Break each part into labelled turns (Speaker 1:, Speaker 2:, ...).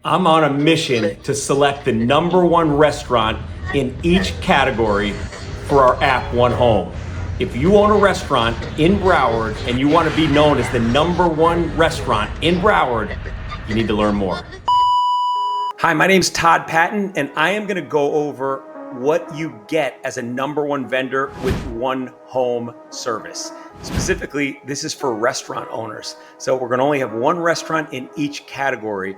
Speaker 1: I'm on a mission to select the number one restaurant in each category for our app, One Home. If you own a restaurant in Broward and you want to be known as the number one restaurant in Broward, you need to learn more. Hi, my name's Todd Patton, and I am going to go over what you get as a number one vendor with One Home service. Specifically, this is for restaurant owners. So we're going to only have one restaurant in each category.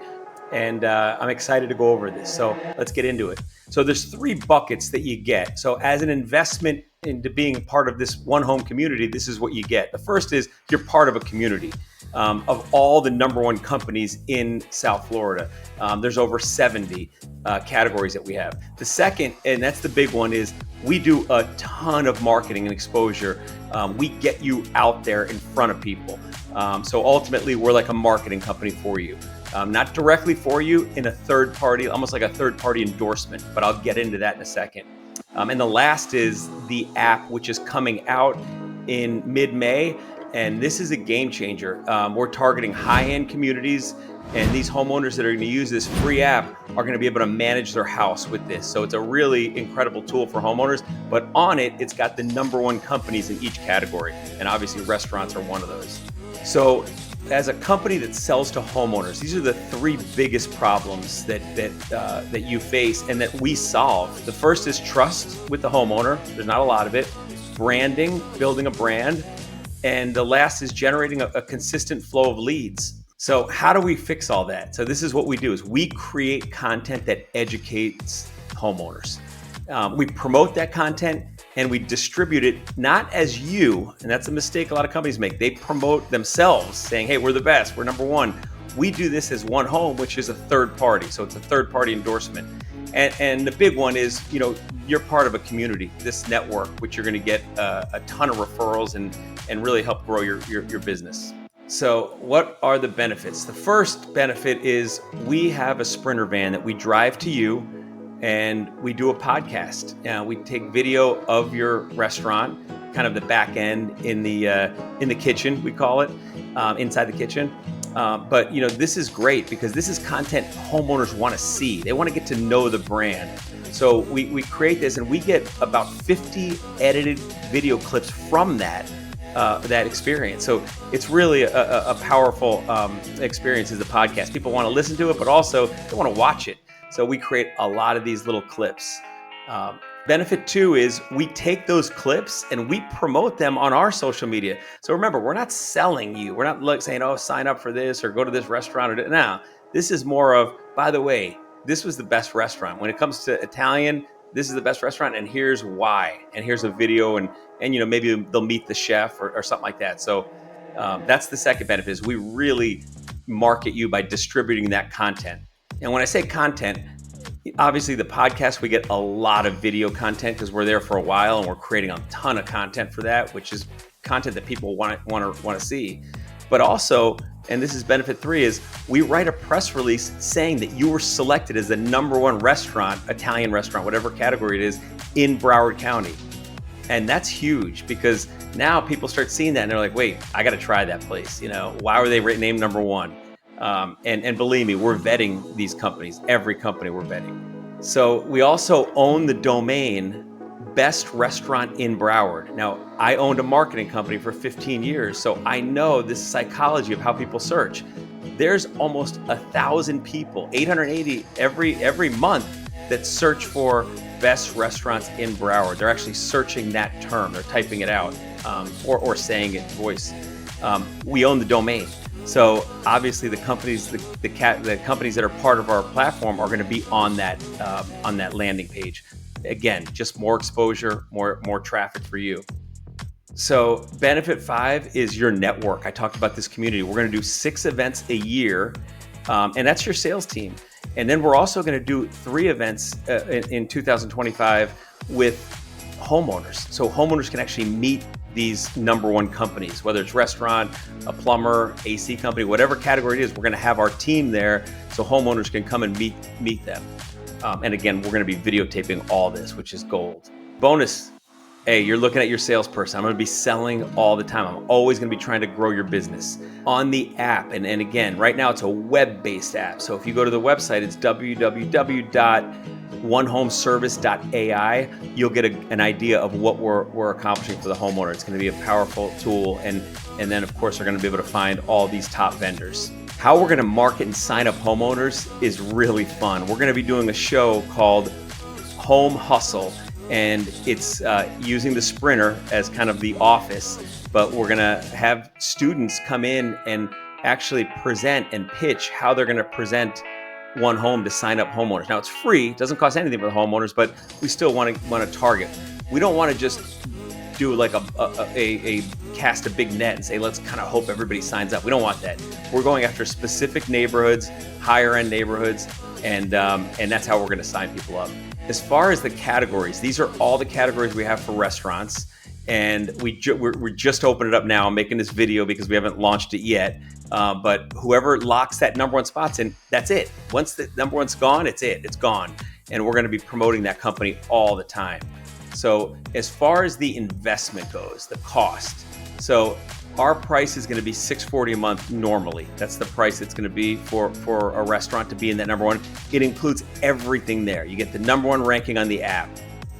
Speaker 1: And I'm excited to go over this. So let's get into it. So there's three buckets that you get. So as an investment into being part of this One Home community, this is what you get. The first is you're part of a community of all the number one companies in South Florida. There's over 70 categories that we have. The second, and that's the big one, is we do a ton of marketing and exposure. We get you out there in front of people. So ultimately, we're like a marketing company for you. Not directly for you, in a third party, almost like a third party endorsement, but I'll get into that in a second. And the last is the app, which is coming out in mid-May. And this is a game changer. We're targeting high-end communities, and these homeowners that are going to use this free app are going to be able to manage their house with this. So it's a really incredible tool for homeowners, but on it, it's got the number one companies in each category. And obviously restaurants are one of those. So as a company that sells to homeowners, these are the three biggest problems that you face and that we solve. The first is trust with the homeowner. There's not a lot of it. Branding, building a brand. And the last is generating a consistent flow of leads. So how do we fix all that? So this is what we do: is we create content that educates homeowners. We promote that content and we distribute it not as you, and that's a mistake a lot of companies make. They promote themselves saying, hey, we're the best, we're number one. We do this as One Home, which is a third party. So it's a third party endorsement. And the big one is, you're part of a community, this network, which you're gonna get a ton of referrals and really help grow your business. So what are the benefits? The first benefit is we have a Sprinter van that we drive to you, and we do a podcast. We take video of your restaurant, kind of the back end in the kitchen, we call it, inside the kitchen. But this is great because this is content homeowners want to see. They want to get to know the brand. So we create this, and we get about 50 edited video clips from that experience. So it's really a powerful experience as a podcast. People want to listen to it, but also they want to watch it. So we create a lot of these little clips. Benefit two is we take those clips and we promote them on our social media. So remember, we're not selling you. We're not saying, oh, sign up for this or go to this restaurant. No, this is more of, by the way, this was the best restaurant. When it comes to Italian, this is the best restaurant, and here's why. And here's a video, and maybe they'll meet the chef or something like that. So that's the second benefit, is we really market you by distributing that content. And when I say content, obviously the podcast, we get a lot of video content because we're there for a while and we're creating a ton of content for that, which is content that people want to see. But also, and this is benefit three, is we write a press release saying that you were selected as the number one restaurant, Italian restaurant, whatever category it is, in Broward County. And that's huge because now people start seeing that and they're like, wait, I got to try that place. Why were they named number one? And believe me, we're vetting these companies, every company we're vetting. So we also own the domain Best Restaurant in Broward. Now, I owned a marketing company for 15 years, so I know this psychology of how people search. There's almost 1,000 people, 880 every month, that search for best restaurants in Broward. They're actually searching that term. They're typing it out or saying it in voice. We own the domain. So obviously the companies, the companies that are part of our platform are going to be on that landing page. Again, just more exposure, more traffic for you. So benefit five is your network. I talked about this community. We're going to do 6 events a year, and that's your sales team. And then we're also going to do 3 events in 2025 with homeowners. So homeowners can actually meet these number one companies, whether it's restaurant, a plumber, AC company, whatever category it is. We're going to have our team there so homeowners can come and meet them. And again, we're going to be videotaping all this, which is gold. Bonus, Hey, you're looking at your salesperson. I'm going to be selling all the time. I'm always going to be trying to grow your business on the app. And again, right now it's a web-based app. So if you go to the website, it's www.onehomeservice.ai. You'll get an idea of what we're accomplishing for the homeowner. It's going to be a powerful tool. And then, of course, we're going to be able to find all these top vendors. How we're going to market and sign up homeowners is really fun. We're going to be doing a show called Home Hustle. And it's using the Sprinter as kind of the office, but we're gonna have students come in and actually present and pitch how they're gonna present One Home to sign up homeowners. Now it's free, it doesn't cost anything for the homeowners, but we still want to target. We don't want to just do like a cast a big net and say, let's kind of hope everybody signs up. We don't want that. We're going after specific neighborhoods, higher end neighborhoods, and that's how we're gonna sign people up. As far as the categories, these are all the categories we have for restaurants, and we're just opening it up now. I'm making this video because we haven't launched it yet, but whoever locks that number one spot's in, that's it. Once the number one's gone, it's gone, and we're going to be promoting that company all the time. So as far as the investment goes, the cost, so our price is going to be $640 a month normally. That's the price it's going to be for a restaurant to be in that number one. It includes everything there. You get the number one ranking on the app,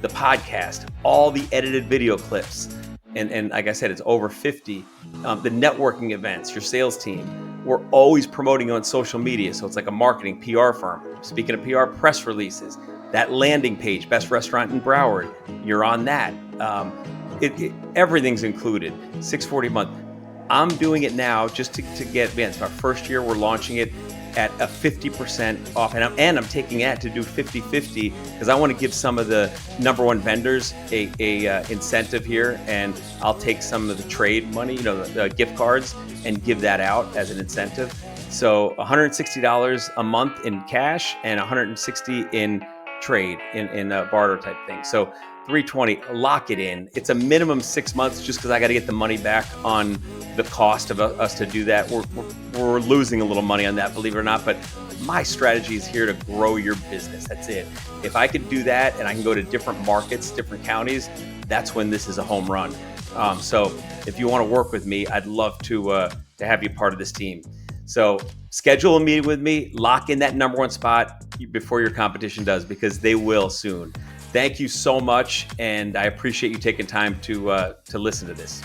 Speaker 1: the podcast, all the edited video clips, and like I said, it's over 50. The networking events, your sales team. We're always promoting on social media, so it's like a marketing PR firm. Speaking of PR, press releases, that landing page, best restaurant in Broward, you're on that. Everything's included, $640 a month. I'm doing it now just to get, man, it's our first year, we're launching it at a 50% off. And I'm taking it to do 50-50 because I want to give some of the number one vendors a incentive here, and I'll take some of the trade money, the gift cards, and give that out as an incentive. So $160 a month in cash and $160 in trade, in a barter type thing. So $320, lock it in. It's a minimum 6 months just because I got to get the money back on the cost of us to do that. We're losing a little money on that, believe it or not, but my strategy is here to grow your business. That's it. If I could do that and I can go to different markets, different counties, that's when this is a home run. So if you want to work with me, I'd love to have you part of this team. So schedule a meeting with me, lock in that number one spot before your competition does, because they will soon. Thank you so much, and I appreciate you taking time to listen to this.